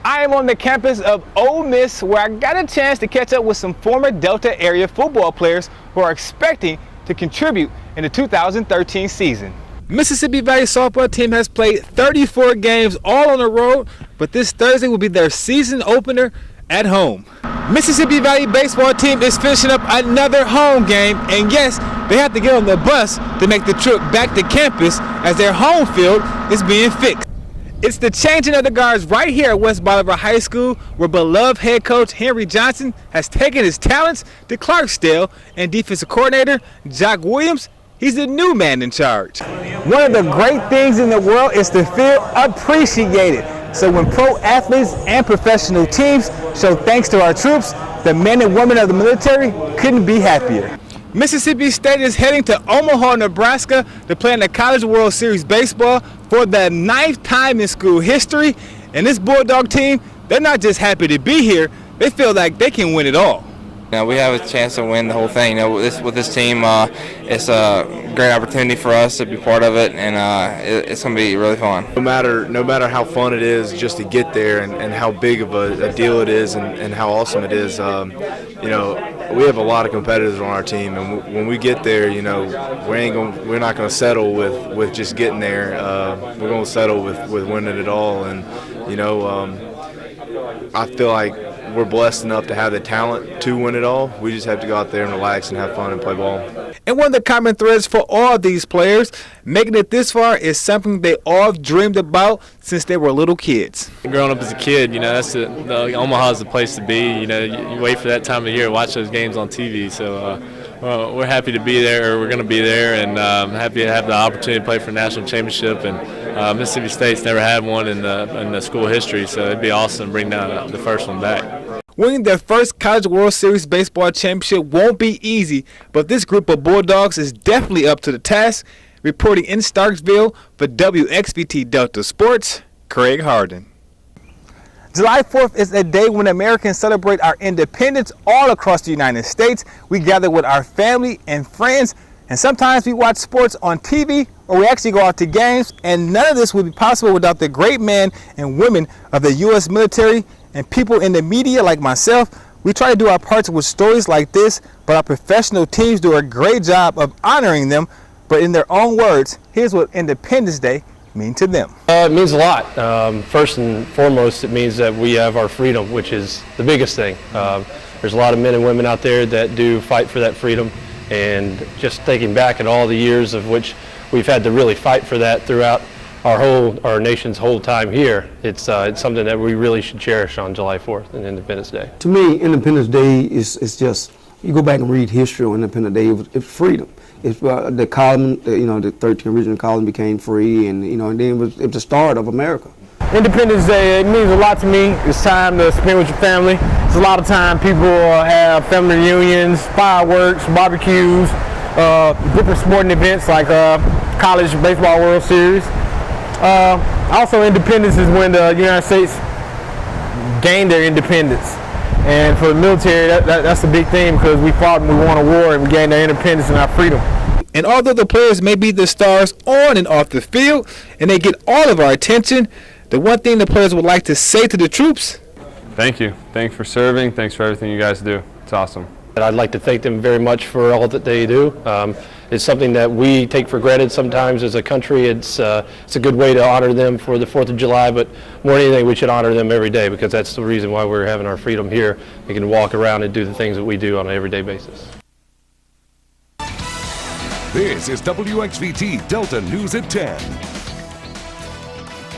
I am on the campus of Ole Miss, where I got a chance to catch up with some former Delta area football players who are expecting to contribute in the 2013 season. Mississippi Valley softball team has played 34 games all on the road, but this Thursday will be their season opener at home. Mississippi Valley baseball team is finishing up another home game, and yes, they have to get on the bus to make the trip back to campus as their home field is being fixed. It's the changing of the guards right here at West Bolivar High School, where beloved head coach Henry Johnson has taken his talents to Clarksdale, and defensive coordinator Jock Williams, he's the new man in charge. One of the great things in the world is to feel appreciated. So when pro athletes and professional teams show thanks to our troops, the men and women of the military couldn't be happier. Mississippi State is heading to Omaha, Nebraska to play in the College World Series baseball for the 9th time in school history. And this Bulldog team, they're not just happy to be here, they feel like they can win it all. We have a chance to win the whole thing. With this team, it's a great opportunity for us to be part of it, and it's going to be really fun. No matter how fun it is just to get there, and how big of a deal it is, and how awesome it is, we have a lot of competitors on our team, and when we get there, we're not going to settle with just getting there. We're going to settle with winning it all, and I feel like we're blessed enough to have the talent to win it all. We just have to go out there and relax and have fun and play ball. And one of the common threads for all these players, making it this far is something they all dreamed about since they were little kids. Growing up as a kid, Omaha is the place to be. You wait for that time of year to watch those games on TV. So we're happy to be there, or we're going to be there, and happy to have the opportunity to play for a national championship. And Mississippi State's never had one in the school history, so it'd be awesome to bring down the first one back. Winning their first College World Series baseball championship won't be easy, but this group of Bulldogs is definitely up to the task. Reporting in Starksville for WXVT Delta Sports, Craig Harden. July 4th is a day when Americans celebrate our independence all across the United States. We gather with our family and friends, and sometimes we watch sports on TV, or we actually go out to games, and none of this would be possible without the great men and women of the U.S. military and people in the media like myself. We try to do our parts with stories like this, but our professional teams do a great job of honoring them. But in their own words, here's what Independence Day means to them. It means a lot. First and foremost, it means that we have our freedom, which is the biggest thing. There's a lot of men and women out there that do fight for that freedom, and just thinking back at all the years of which we've had to really fight for that throughout our nation's whole time here, it's something that we really should cherish on July 4th and Independence Day. To me, Independence Day is just, you go back and read history on Independence Day, it's freedom. It's the colony, the 13 original colony became free, and and then it was the start of America. Independence Day, it means a lot to me. It's time to spend with your family. It's a lot of time people have family reunions, fireworks, barbecues, different sporting events like College Baseball World Series. Also, independence is when the United States gained their independence. And for the military, that's a big thing, because we fought and we won a war and we gained our independence and our freedom. And although the players may be the stars on and off the field, and they get all of our attention, the one thing the players would like to say to the troops: thank you. Thanks for serving. Thanks for everything you guys do. It's awesome. I'd like to thank them very much for all that they do. It's something that we take for granted sometimes as a country. It's a good way to honor them for the 4th of July, but more than anything, we should honor them every day, because that's the reason why we're having our freedom here. We can walk around and do the things that we do on an everyday basis. This is WXVT Delta News at 10.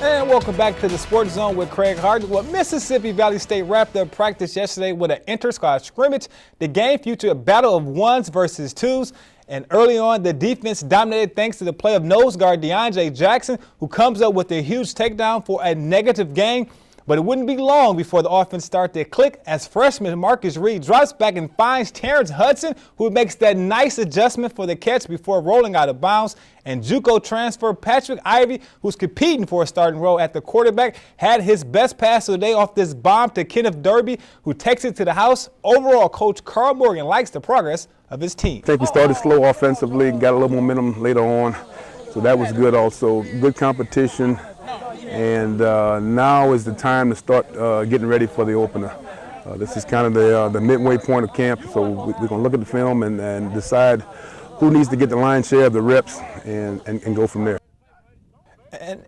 And welcome back to the Sports Zone with Craig Harden. Well, Mississippi Valley State wrapped up practice yesterday with an inter-squad scrimmage. The game featured a battle of ones versus twos. And early on, the defense dominated thanks to the play of nose guard DeAndre Jackson, who comes up with a huge takedown for a negative gain. But it wouldn't be long before the offense started to click as freshman Marcus Reed drops back and finds Terrence Hudson, who makes that nice adjustment for the catch before rolling out of bounds. And JUCO transfer Patrick Ivey, who's competing for a starting role at the quarterback, had his best pass of the day off this bomb to Kenneth Derby, who takes it to the house. Overall, Coach Carl Morgan likes the progress of his team. I think we started slow offensively, got a little momentum later on, so that was good also. Good competition. and now is the time to start getting ready for the opener. This is kind of the midway point of camp, so we're going to look at the film and decide who needs to get the lion's share of the reps and go from there.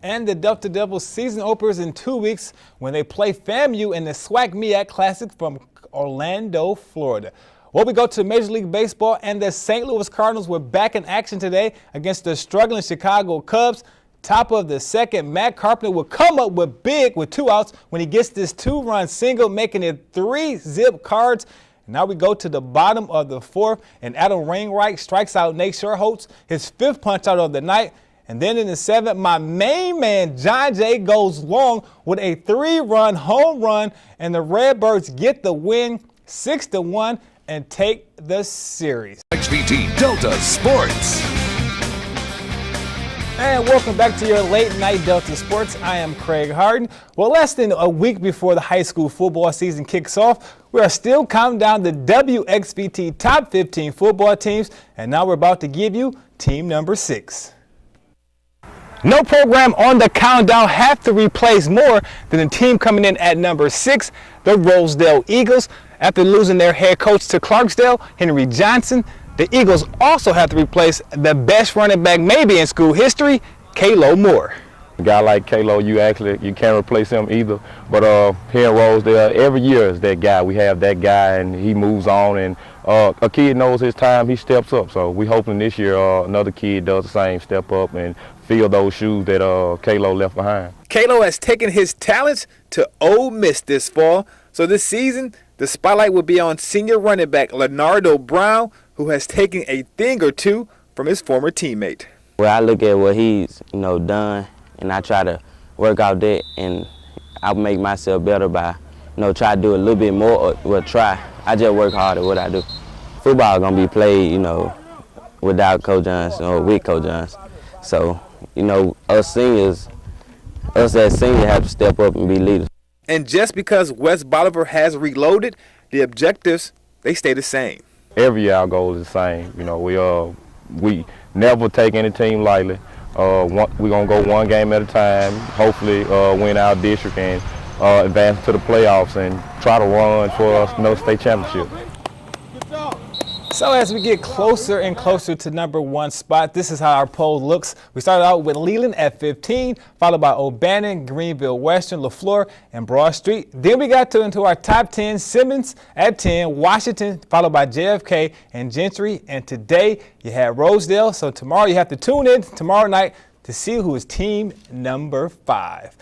And the Delta Devils season openers in 2 weeks when they play FAMU in the SWAC MEAC Classic from Orlando, Florida. Well, we go to Major League Baseball, and the St. Louis Cardinals were back in action today against the struggling Chicago Cubs. Top of the second, Matt Carpenter will come up with big with 2 outs when he gets this 2-run single, making it 3 zip cards. Now we go to the bottom of the 4th, and Adam Wainwright strikes out Nate Scherholtz, his 5th punch out of the night. And then in the 7th, my main man, John Jay, goes long with a 3-run home run, and the Redbirds get the win 6-1 and take the series. XVT Delta Sports. And welcome back to your late night Delta Sports. I am Craig Harden. Well, less than a week before the high school football season kicks off, we are still counting down the WXVT top 15 football teams, and now we're about to give you team number 6. No program on the countdown have to replace more than the team coming in at number 6, the Rosedale Eagles. After losing their head coach to Clarksdale, Henry Johnson, the Eagles also have to replace the best running back maybe in school history, Kalo Moore. A guy like Kalo, you can't replace him either. But here in Rosedale, every year is that guy. We have that guy, and he moves on. And a kid knows his time, he steps up. So we hoping this year another kid does the same, step up and fill those shoes that Kalo left behind. Kalo has taken his talents to Ole Miss this fall. So this season, the spotlight will be on senior running back Leonardo Brown, who has taken a thing or two from his former teammate. Well, I look at what he's done, and I try to work out that, and I make myself better by try to do a little bit more. I just work hard at what I do. Football gonna be played without Coach Johnson or with Coach Johnson. So us as seniors have to step up and be leaders. And just because West Bolivar has reloaded, the objectives, they stay the same. Every year our goal is the same. We never take any team lightly. We're going to go one game at a time, hopefully win our district and advance to the playoffs and try to run for another state championship. So as we get closer and closer to number 1 spot, this is how our poll looks. We started out with Leland at 15, followed by O'Bannon, Greenville Western, LaFleur, and Broad Street. Then we got into our top 10, Simmons at 10, Washington, followed by JFK and Gentry. And today you had Rosedale. So tomorrow you have to tune in tomorrow night to see who is team number 5.